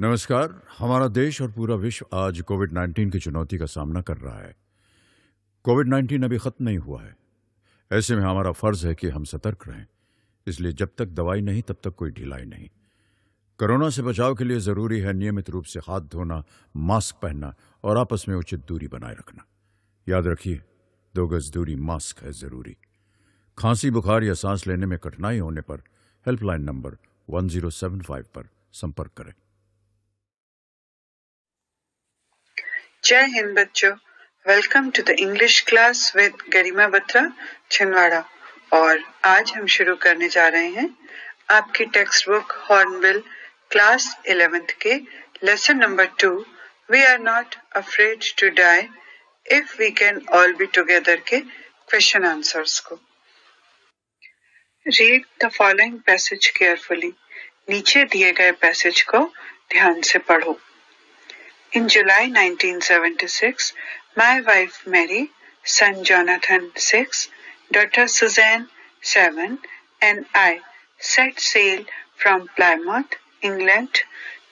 नमस्कार। हमारा देश और पूरा विश्व आज कोविड-19 की चुनौती का सामना कर रहा है। कोविड-19 अभी खत्म नहीं हुआ है। ऐसे में हमारा फर्ज है कि हम सतर्क रहें। इसलिए जब तक दवाई नहीं तब तक कोई ढिलाई नहीं। कोरोना से बचाव के लिए जरूरी है नियमित रूप से हाथ धोना, मास्क पहनना और आपस में उचित दूरी बनाए रखना। याद रखिए, 2 गज दूरी, मास्क है जरूरी। खांसी, बुखार या सांस लेने में कठिनाई होने पर हेल्पलाइन नंबर 1075 पर संपर्क करें। जय हिंद बच्चों, welcome to the English class with Garima Batra Chhindwara. और आज हम शुरू करने जा रहे हैं आपकी text book hornbill class 11th के lesson number 2 we are not afraid to die if we can all be together के क्वेश्चन आंसर्स को। Read the following passage carefully. नीचे दिए गए पैसेज को ध्यान से पढ़ो। In July 1976, my wife Mary, son Jonathan 6, daughter Suzanne 7, and I set sail from Plymouth, England,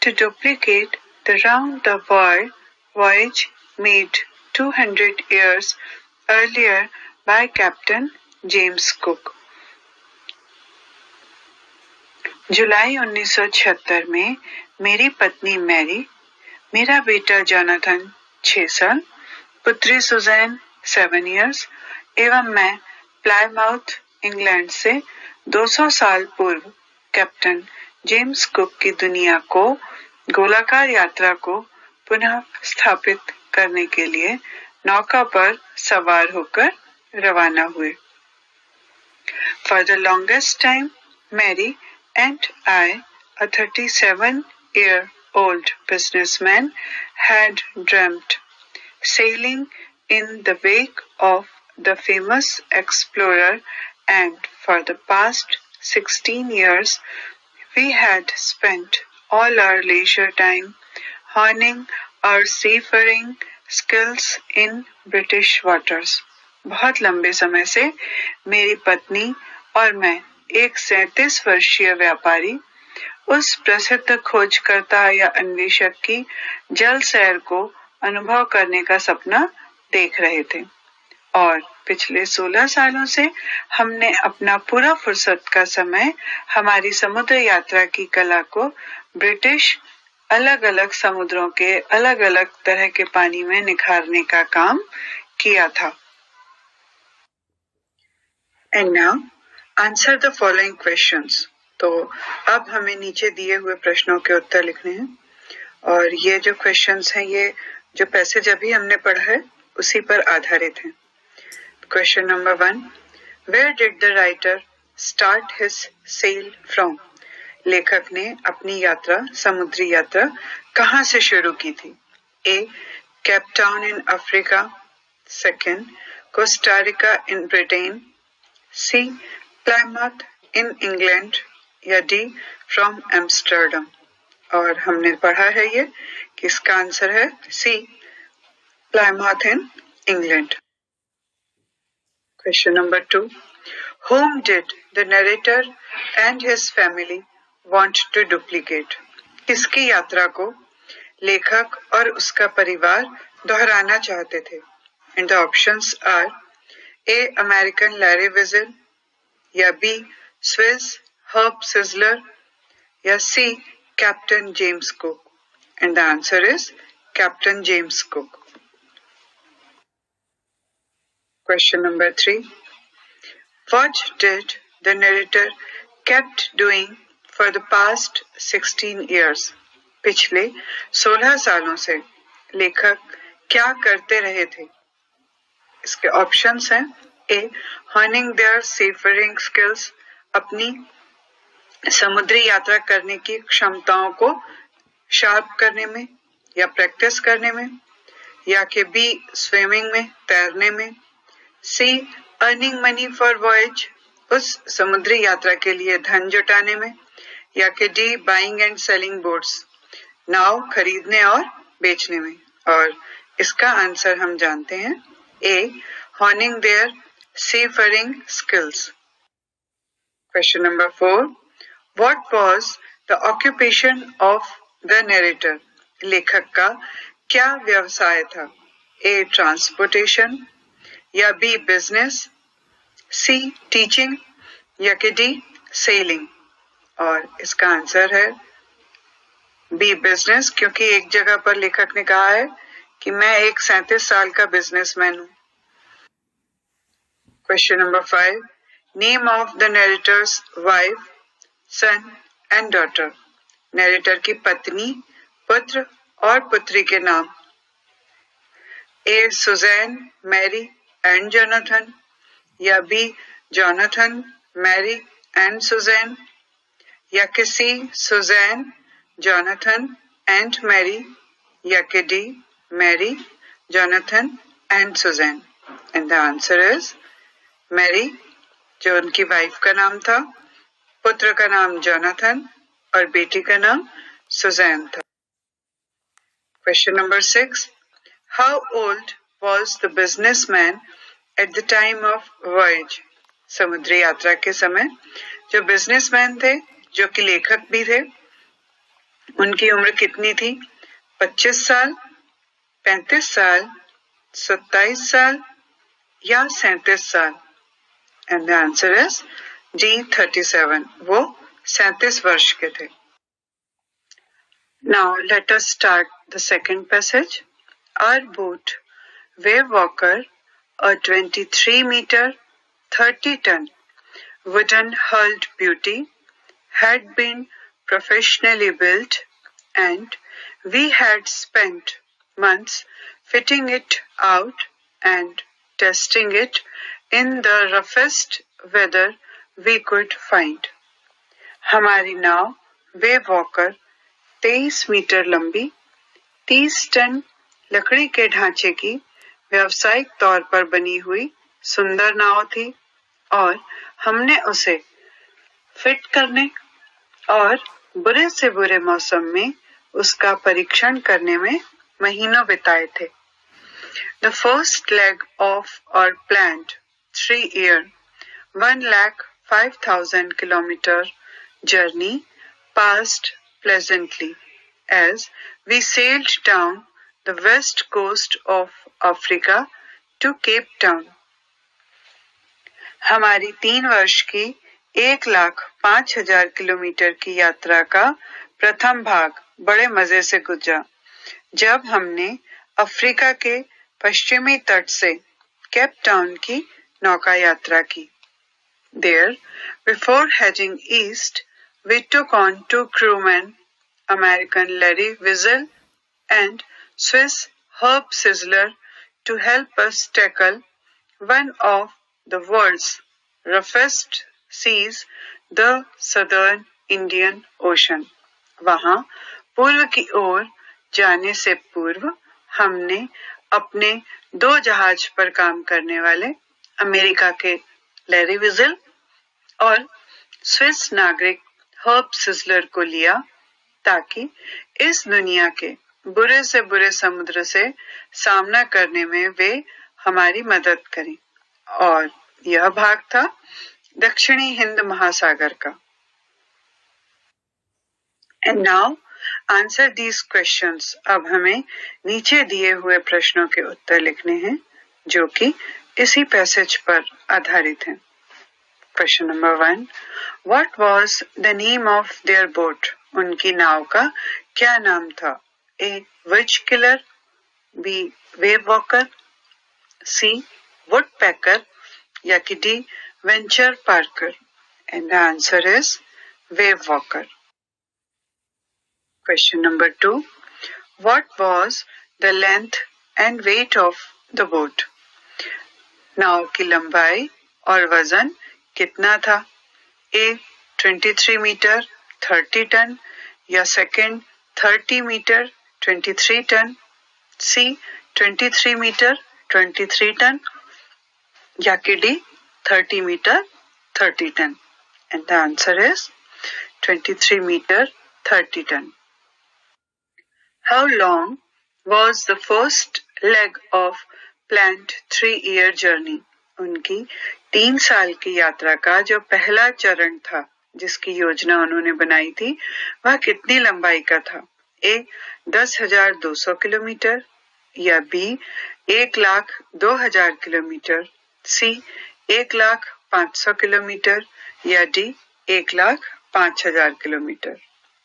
to duplicate the round-the-world voyage made 200 years earlier by Captain James Cook. जुलाई 1976 में मेरी पत्नी मैरी, मेरा बेटा जोनाथन 6 साल, पुत्री सुजैन 7 इयर्स एवं मैं Plymouth England से 200 साल पूर्व कैप्टन जेम्स कुक की दुनिया को गोलाकार यात्रा को पुनः स्थापित करने के लिए नौका पर सवार होकर रवाना हुए। For the longest time, Mary and I, a 37-year-old businessman, had dreamt sailing in the wake of the famous explorer, and for the past 16 years we had spent all our leisure time honing our seafaring skills in British waters. बहुत लंबे समय से मेरी पत्नी और मैं, एक 37 वर्षीय व्यापारी, उस प्रसिद्ध खोजकर्ता या अन्वेषक की जल सैर को अनुभव करने का सपना देख रहे थे और पिछले 16 सालों से हमने अपना पूरा फुर्सत का समय हमारी समुद्र यात्रा की कला को ब्रिटिश अलग अलग समुद्रों के अलग अलग तरह के पानी में निखारने का काम किया था। And now answer the following questions. तो अब हमें नीचे दिए हुए प्रश्नों के उत्तर लिखने हैं और ये जो क्वेश्चंस हैं, ये जो पैसेज अभी हमने पढ़ा है उसी पर आधारित हैं। Question number 1, where did the writer start his sail from? लेखक ने अपनी यात्रा, समुद्री यात्रा कहाँ से शुरू की थी? A, Cape Town in Africa, second Costa Rica in Britain, C Plymouth in England, या डी फ्रॉम एम्स्टर्डम। और हमने पढ़ा है ये कि इसका आंसर है C, Plymouth in England. Question number 2, whom did the narrator and his family want to duplicate? किसकी यात्रा को लेखक और उसका परिवार दोहराना चाहते थे? And the options are A, American Larry Weasel, या B, Swiss Herb Sizzler, या C, Captain James Cook. And the answer is Captain James Cook. Question number 3, what did the narrator kept doing for the past 16 years? पिछले 16 सालों से लेखक क्या करते रहे थे? इसके ऑप्शंस हैं ए, honing their seafaring skills, अपनी समुद्री यात्रा करने की क्षमताओं को शार्प करने में या प्रैक्टिस करने में, या कि बी, स्विमिंग में, तैरने में, सी, अर्निंग मनी फॉर वॉयज, उस समुद्री यात्रा के लिए धन जुटाने में, या कि D, buying and selling boats, नाव खरीदने और बेचने में। और इसका आंसर हम जानते हैं ए, honing their seafaring skills. Question number 4, what was the occupation of the narrator, लेखक का क्या व्यवसाय था? ए ट्रांसपोर्टेशन, या बी बिजनेस, सी टीचिंग, या कि डी सेलिंग? और इसका आंसर है बी बिजनेस, क्योंकि एक जगह पर लेखक ने कहा है कि मैं एक 37 साल का बिजनेसमैन हूं। Question number 5, name of the narrator's wife, son and daughter. Narrator की पत्नी, पुत्र और पुत्री के नाम। A Susan, Mary and Jonathan, या B Jonathan, Mary and Susan, या कि C Susan, Jonathan and Mary, या कि D Mary, Jonathan and Susan? And the answer is Mary, जो उनकी वाइफ का नाम था, पुत्र का नाम जोनाथन और बेटी का नाम सुजैन था। Question number 6, how old was the businessman at the time of voyage. समुद्री यात्रा के समय जो बिजनेसमैन थे, जो कि लेखक भी थे, उनकी उम्र कितनी थी? 25 साल, 35 साल, 27 साल या 37 साल? And the answer is D 37, वो 37 वर्ष के थे। Now let us start the second passage. Our boat Wave Walker, a 23-meter 30-ton wooden hulled beauty, had been professionally built, and we had spent months fitting it out and testing it in the roughest weather we could find. हमारी नाव wave walker 23 metre लंबी, 30 ton लकड़ी के ढांचे की व्यावसायिक तौर पर बनी हुई सुंदर नाव थी, और हमने उसे फिट करने और बुरे से बुरे मौसम में उसका परीक्षण करने में महीनों बिताए थे। The first leg of our planned 3-year 1,05,000 kilometer journey passed pleasantly as we sailed down the west coast of Africa to Cape Town. हमारी 3 वर्ष की 1,05,000 किलोमीटर की यात्रा का प्रथम भाग बड़े मजे से गुजरा जब हमने अफ्रीका के पश्चिमी तट से केप टाउन की नौका यात्रा की। There, before heading east, we took on 2 crewmen, American Larry Wiesel and Swiss Herb Sizzler, to help us tackle one of the world's roughest seas, the Southern Indian Ocean. वहां पूर्व की ओर जाने से पूर्व हमने अपने 2 जहाज पर काम करने वाले अमेरिका के लैरी विजल और स्विस नागरिक हर्ब सिजलर को लिया, ताकि इस दुनिया के बुरे से बुरे समुद्र से सामना करने में वे हमारी मदद करें। और यह भाग था दक्षिणी हिंद महासागर का। And now answer these questions. अब हमें नीचे दिए हुए प्रश्नों के उत्तर लिखने हैं, जो कि इसी पैसेज पर आधारित हैं। Question number 1, what was the name of their boat. उनकी नाव का क्या नाम था? A which killer, B wave walker, C wood packer, या कि D venture parker? And the answer is wave walker. Question number 2, what was the length and weight of the boat? नाव की लंबाई और वजन कितना था? A 23 मीटर 30 टन, या second 30 meter 23 ton, C 23 meter 23 ton, या कि D 30 meter 30 ton? And the answer is 23 meter 30 ton. How long was the first leg of planned 3-year journey? उनकी 3 साल की यात्रा का जो पहला चरण था, जिसकी योजना उन्होंने बनाई थी, वह कितनी लंबाई का था? ए 10,200 किलोमीटर, या बी 1,02,000 किलोमीटर, सी 1,05,000 किलोमीटर, या D 1,05,000 kilometre.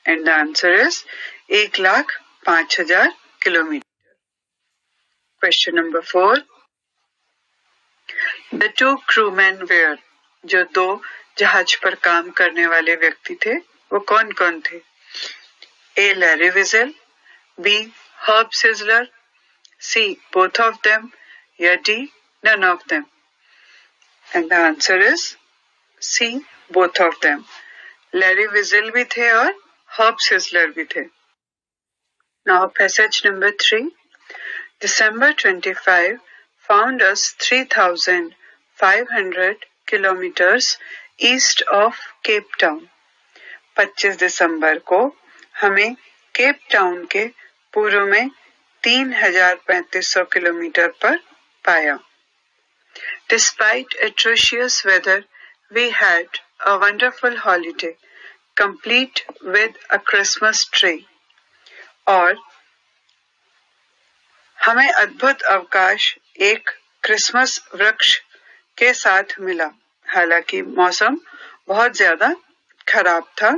And the answer is 1,05,000 kilometers. Question number 4. The two crewmen were, जो दो जहाज पर काम करने वाले व्यक्ति थे वो कौन कौन थे? A. Larry Wiesel, B. Herb Sizzler, C. Both of them, या D. None of them. And the answer is C. Both of them. Larry Wiesel भी थे और Herb Sizzler भी थे. Now passage number 3. December 25 found us 3,500 kilometers east of Cape Town. 25 दिसंबर को हमें Cape Town के पूर्व में 3,3500 किलोमीटर पर पाया. Despite atrocious weather, we had a wonderful holiday, complete with a Christmas tree. और हमें अद्भुत अवकाश एक क्रिसमस वृक्ष के साथ मिला. हालांकि मौसम बहुत ज्यादा खराब था.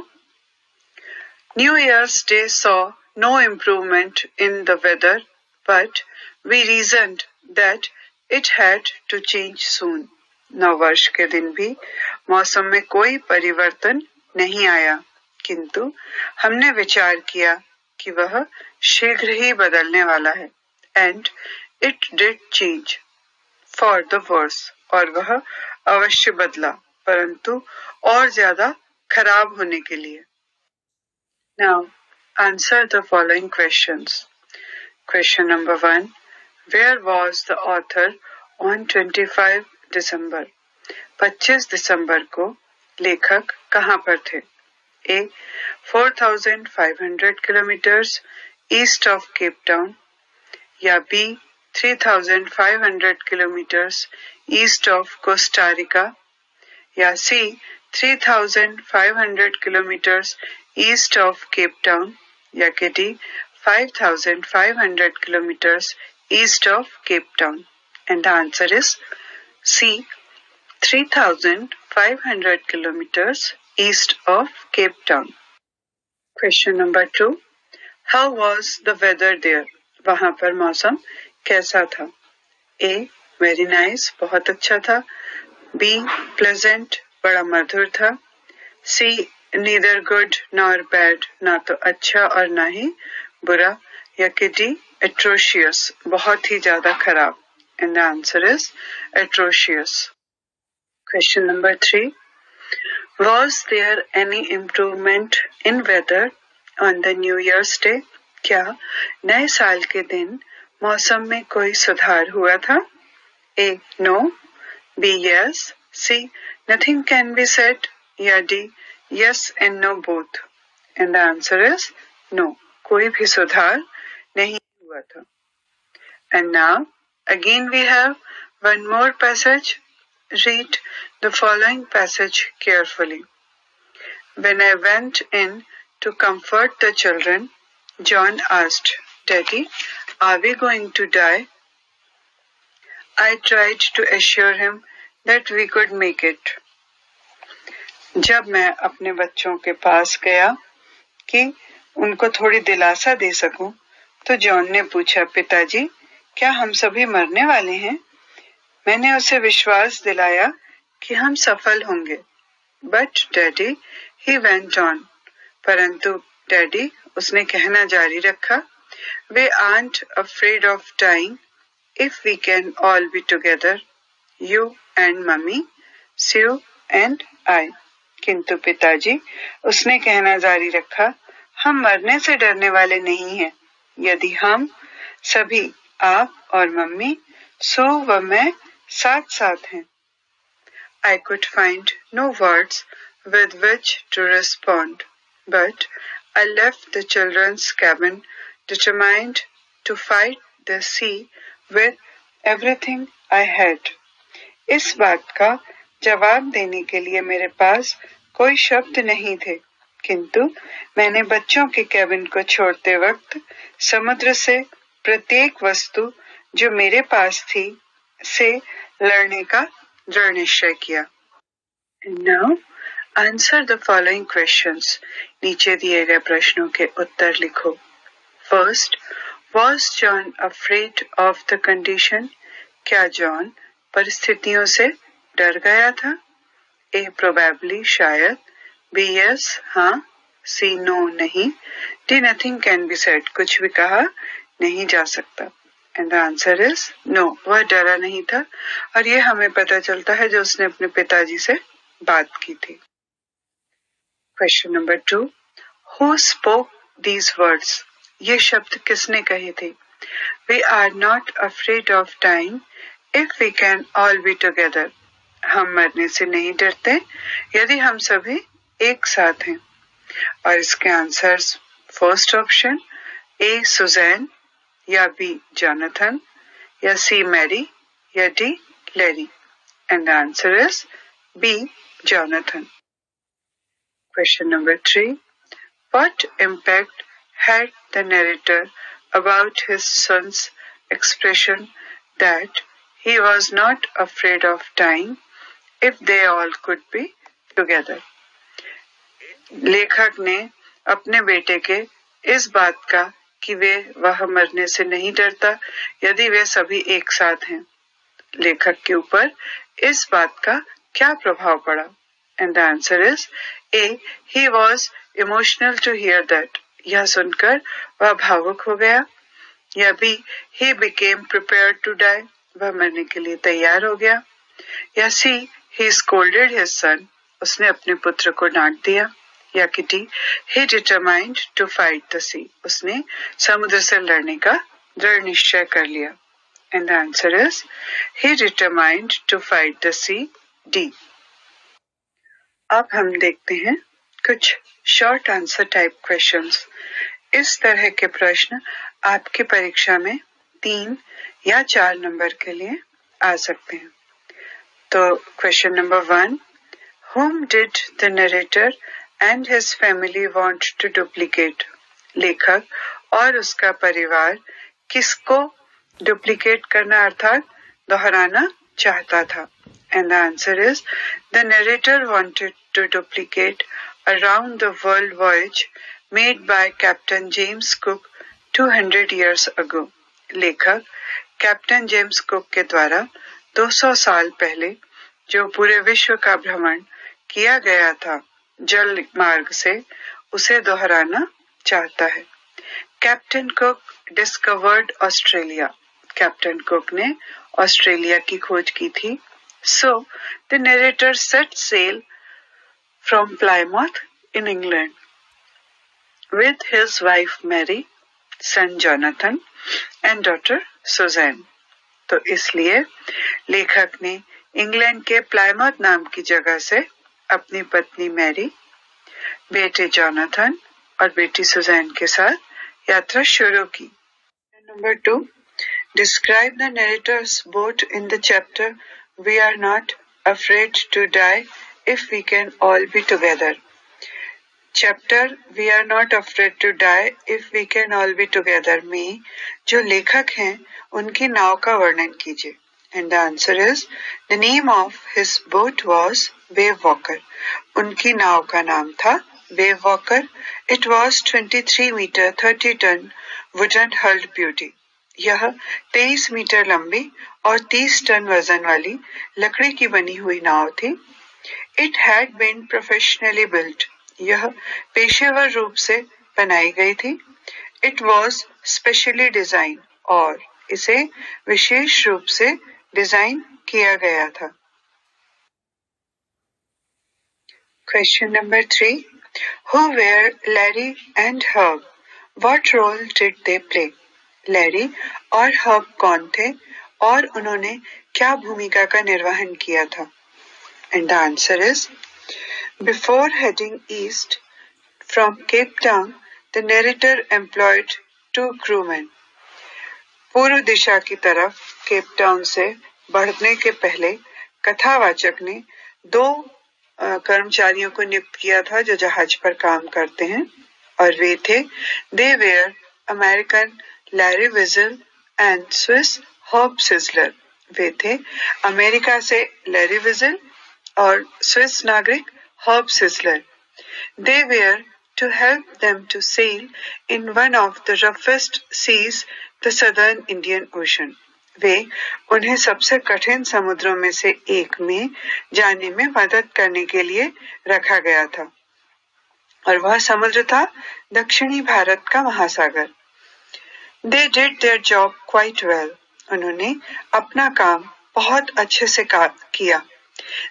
New Year's Day saw no improvement in the weather, but we reasoned that it had to change soon. नववर्ष के दिन भी मौसम में कोई परिवर्तन नहीं आया, किंतु हमने विचार किया कि वह शीघ्र ही बदलने वाला है. And it did change for the worse. और वह अवश्य बदला, परंतु और ज्यादा खराब होने के लिए. Now answer the following questions. Question number 1. Where was the author on 25 December? 25 दिसंबर को लेखक कहाँ पर थे? A. 4,500 kilometers east of Cape Town, या B. 3,500 kilometers east of Costa Rica, या C. 3,500 kilometers east of Cape Town, या कि D. 5,500 kilometers east of Cape Town. And the answer is C. 3,500 kilometers east of Cape Town. Question number 2. How was the weather there? वहाँ पर मौसम कैसा था? A. Very nice, बहुत अच्छा था. B. Pleasant, बड़ा मधुर था. C. Neither good nor bad, ना तो अच्छा और ना ही बुरा, या कि D. Atrocious, बहुत ही ज्यादा खराब. And the answer is atrocious. Question number 3. Was there any improvement in weather on the New Year's Day? क्या नए साल के दिन मौसम में कोई सुधार हुआ था? A. No. B. Yes. C. Nothing can be said, या D. Yes and no both. And the answer is no. कोई भी सुधार नहीं हुआ था. And now again we have one more passage. Read the following passage carefully. When I went in to comfort the children, John asked, Daddy, are we going to die? I tried to assure him that we could make it. जब मैं अपने बच्चों के पास गया कि उनको थोड़ी दिलासा दे सकूं, तो जॉन ने पूछा, पिताजी, क्या हम सभी मरने वाले हैं? मैंने उसे विश्वास दिलाया कि हम सफल होंगे. But Daddy, he went on. परंतु डैडी, उसने कहना जारी रखा, We aren't afraid of dying if we can all be together, you and Mummy, Sue and I. किंतु पिताजी, उसने कहना जारी रखा, हम मरने से डरने वाले नहीं हैं, यदि हम सभी, आप और मम्मी, सू व मैं साथ साथ हैं. I could find no words with which to respond, but I left the children's cabin determined to fight the sea with everything I had. इस बात का जवाब देने के लिए मेरे पास कोई शब्द नहीं थे, किंतु मैंने बच्चों के कैबिन को छोड़ते वक्त समुद्र से प्रत्येक वस्तु जो मेरे पास थी से लड़ने का दृढ़ निश्चय किया। Now answer the following questions. नीचे दिए गए प्रश्नों के उत्तर लिखो। First, was John afraid of the condition? क्या जॉन परिस्थितियों से डर गया था? A. Probably शायद, B. Yes हाँ, C. No नहीं, D. Nothing can be said कुछ भी कहा नहीं जा सकता। And the answer is no, वह डरा नहीं था और ये हमें पता चलता है जो उसने अपने पिताजी से बात की थी। Question number 2. Who spoke these words? ये शब्द किसने कहे थे? We are not afraid of dying if we can all be together. हम मरने से नहीं डरते यदि हम सभी एक साथ हैं। और इसके answers first option A Susan या बी जॉनथन या सी मैरी या D Larry. And the answer is B Jonathan. Question number 3. What impact had the narrator about his son's expression that he was not afraid of dying if they all could be together? लेखक ने अपने बेटे के इस बात का कि वह मरने से नहीं डरता यदि वे सभी एक साथ हैं, लेखक के ऊपर इस बात का क्या प्रभाव पड़ा? And the answer is A. He was emotional to hear that. यह सुनकर वह भावुक हो गया। या B. He became prepared to die. वह मरने के लिए तैयार हो गया। या C. He scolded his son. उसने अपने पुत्र को डांट दिया। या कि D. He determined to fight the sea. उसने समुद्र से लड़ने का दृढ़ निश्चय कर लिया। And the answer is He determined to fight the sea. D. अब हम देखते हैं कुछ शॉर्ट आंसर टाइप क्वेश्चंस। इस तरह के प्रश्न आपकी परीक्षा में 3 या 4 नंबर के लिए आ सकते हैं। तो question number 1, whom did the narrator and his family want to duplicate? लेखक और उसका परिवार किसको डुप्लीकेट करना अर्थात दोहराना चाहता था? And the answer is the narrator wanted to duplicate a round the world voyage made by Captain James Cook 200 years ago. लेखक कैप्टन जेम्स कुक के द्वारा 200 साल पहले जो पूरे विश्व का भ्रमण किया गया था जल मार्ग से, उसे दोहराना चाहता है। Captain cook discovered Australia. Captain cook ने ऑस्ट्रेलिया की खोज की थी। So, the narrator set sail from Plymouth in England with his wife Mary, son Jonathan and daughter Suzanne. तो इसलिए लेखक ने इंग्लैंड के प्लायमाउथ नाम की जगह से अपनी पत्नी मैरी, बेटे जॉनथन और बेटी सुजैन के साथ यात्रा शुरू की। Number 2. Describe the narrator's boat in the chapter We are not afraid to die if we can all be together. Chapter We are not afraid to die if we can all be together में जो लेखक हैं उनकी नाव का वर्णन कीजिए। And the answer is the name of his boat was Wave Walker. उनकी नाव का नाम था Wave Walker. It was 23 meter 30 ton wooden hulled beauty. यह 23 मीटर लंबी और 30 टन वजन वाली लकड़ी की बनी हुई नाव थी। It had been professionally built. यह पेशेवर रूप से बनाई गई थी। It was specially designed. और इसे विशेष रूप से डिजाइन किया गया था। Question number 3. Who were Larry and Herb? What role did they play? Larry और हर्ब कौन थे और उन्होंने क्या भूमिका का निर्वहन किया था? And the answer is before heading east from Cape Town, the narrator employed 2 crewmen. पूर्व दिशा की तरफ केप टाउन से बढ़ने के पहले कथावाचक ने 2 कर्मचारियों को नियुक्त किया था जो जहाज पर काम करते हैं, और वे थे they were American Larry Vigil and Swiss Herb Sizzler. वे थे अमेरिका से लैरी विजल और स्विस नागरिक Herb Sizzler. They were to help them to sail in one of the roughest seas, the Southern Indian Ocean. वे उन्हें सबसे कठिन समुद्रों में से एक में जाने में मदद करने के लिए रखा गया था, और वह समुद्र था दक्षिणी भारत का महासागर। They did their job quite well. उन्होंने अपना काम बहुत अच्छे से किया।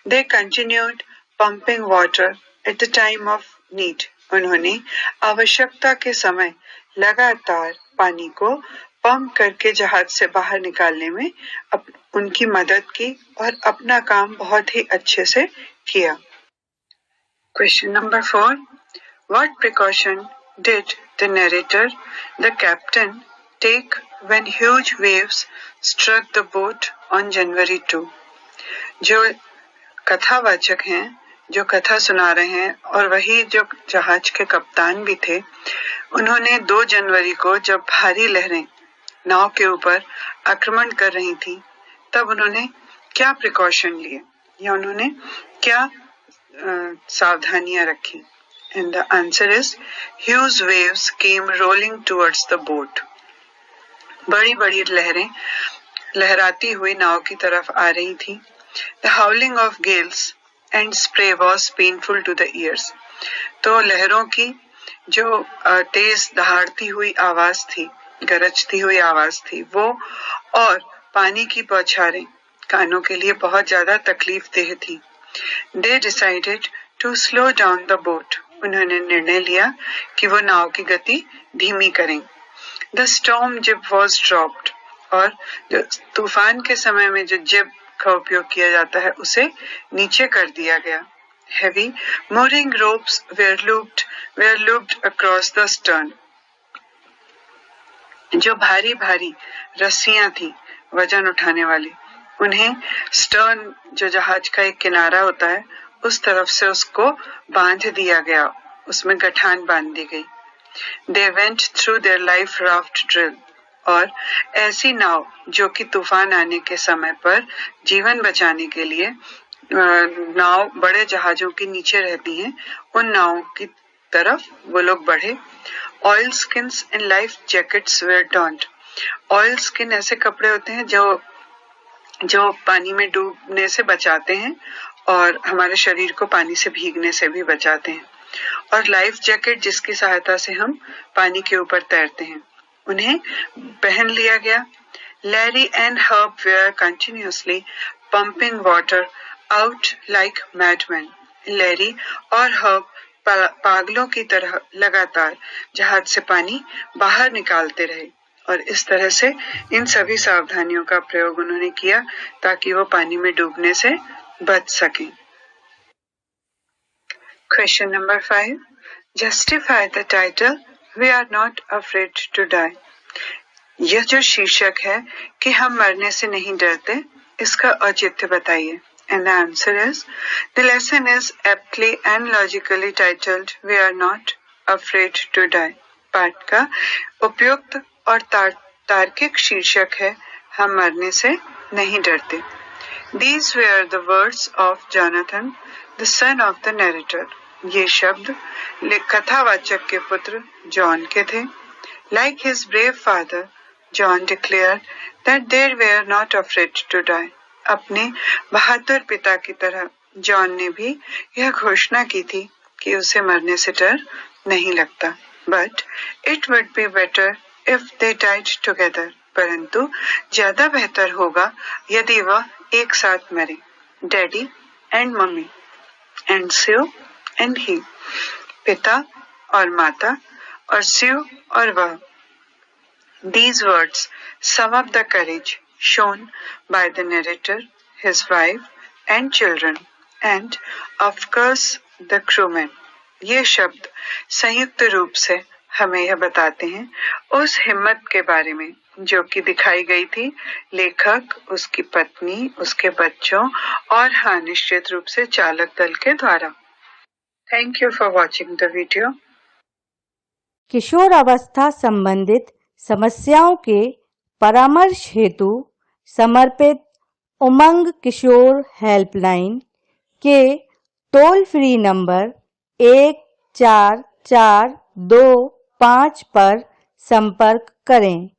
They continued pumping water at the time of need. उन्होंने आवश्यकता के समय लगातार पानी को पंप करके जहाज से बाहर निकालने में उनकी मदद की और अपना काम बहुत ही अच्छे से किया। Question number 4. What precaution did the narrator, the captain, take when huge waves struck the boat on January 2? जो कथावाचक हैं, जो कथा सुना रहे हैं और वही जो जहाज के कप्तान भी थे, उन्होंने 2 जनवरी को जब भारी लहरें नाव के ऊपर आक्रमण कर रही थी, तब उन्होंने क्या प्रिकॉशन लिए या उन्होंने क्या सावधानियां रखी? And the answer is huge waves came rolling towards the boat. बड़ी बड़ी लहरें लहराती हुई नाव की तरफ आ रही थी। The howling of gales and spray was painful to the ears. तो लहरों की जो तेज दहाड़ती हुई आवाज थी, गरजती हुई आवाज थी, वो और पानी की बौछारें कानों के लिए बहुत ज्यादा तकलीफ देह थी। They decided to slow down the boat. उन्होंने निर्णय लिया कि वो नाव की गति धीमी करें। द स्टॉर्म जिब वॉज ड्रॉप्ड। और जो तूफान के समय में जो जिब का उपयोग किया जाता है उसे नीचे कर दिया गया। Heavy mooring ropes were looped across the stern. जो भारी भारी रस्सियां थी वजन उठाने वाली, उन्हें स्टर्न जो जहाज का एक किनारा होता है उस तरफ से उसको बांध दिया गया, उसमें गठान बांध दी गई। They went through their life raft drill. और ऐसी नाव जो कि तूफान आने के समय पर जीवन बचाने के लिए नाव बड़े जहाजों के नीचे रहती हैं, उन नावों की तरफ वो लोग बढ़े। Oil skins and life jackets were donned. Oil skin ऐसे कपड़े होते हैं जो पानी में डूबने से बचाते हैं और हमारे शरीर को पानी से भीगने से भी बचाते हैं, और लाइफ जैकेट जिसकी सहायता से हम पानी के ऊपर तैरते हैं, उन्हें पहन लिया गया। Larry and Herb were continuously pumping water out like madman. Larry और हर्ब पागलों की तरह लगातार जहाज से पानी बाहर निकालते रहे, और इस तरह से इन सभी सावधानियों का प्रयोग उन्होंने किया ताकि वो पानी में डूबने से बच सकें। Question number 5. Justify the title We are not afraid to die. यह जो शीर्षक है कि हम मरने से नहीं डरते, इसका औचित्य बताइए। And the answer is the lesson is aptly and logically titled We are not afraid to die. पाठ का उपयुक्त और तार्किक शीर्षक है हम मरने से नहीं डरते। These were the words of Jonathan, the son of the narrator. ये शब्द कथावाचक के पुत्र जॉन के थे। Like his brave father, John declared that they were not afraid to die. अपने बहादुर पिता की तरह जॉन ने भी यह घोषणा की थी कि उसे मरने से डर नहीं लगता। But it would be better if they died together. परंतु ज्यादा बेहतर होगा यदि वह एक साथ मरे। Daddy and Mummy and Sue and he. पिता और माता और Sue और वह। These words sum up the courage shown by the narrator, his wife and children, and of course the crewmen. ये शब्द संयुक्त रूप से हमें यह बताते हैं उस हिम्मत के बारे में जो कि दिखाई गई थी लेखक, उसकी पत्नी, उसके बच्चों और हाँ निश्चित रूप से चालक दल के द्वारा। Thank you for watching the video. किशोरावस्था संबंधित समस्याओं के परामर्श हेतु समर्पित उमंग किशोर हेल्पलाइन के टोल फ्री नंबर 144225 पर संपर्क करें।